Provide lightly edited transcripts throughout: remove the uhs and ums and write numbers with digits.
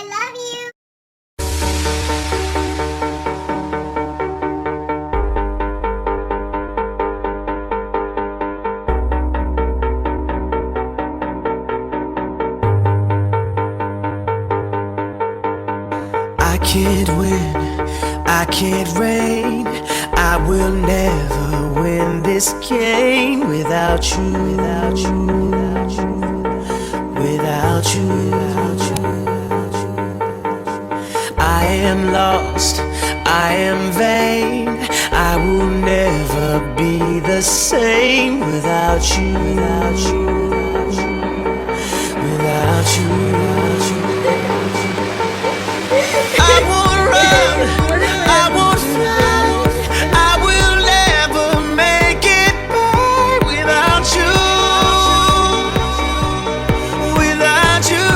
I love you. I can't win, I can't reign. I will never win this game without you, without you, without you, without you, without you. I am lost, I am vain. I will never be the same without you, without you, without you, without you. I won't run, I won't fly, I will never make it by without you, without you.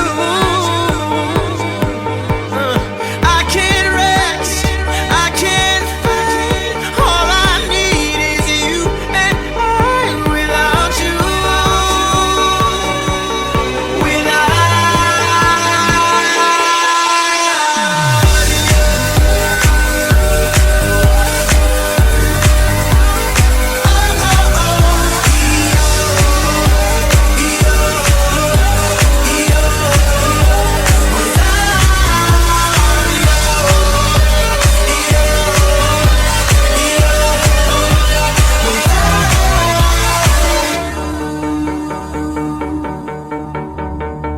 I can't rest, I can't fight, all I need is you and I without you, without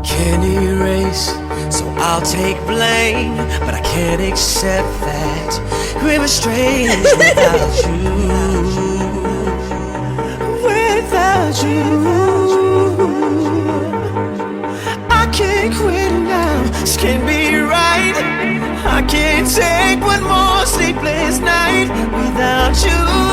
can't erase, so I'll take blame, but I can't accept that we're estranged without you, without you. I can't quit now, this can't be right. I can't take one more sleepless night without you.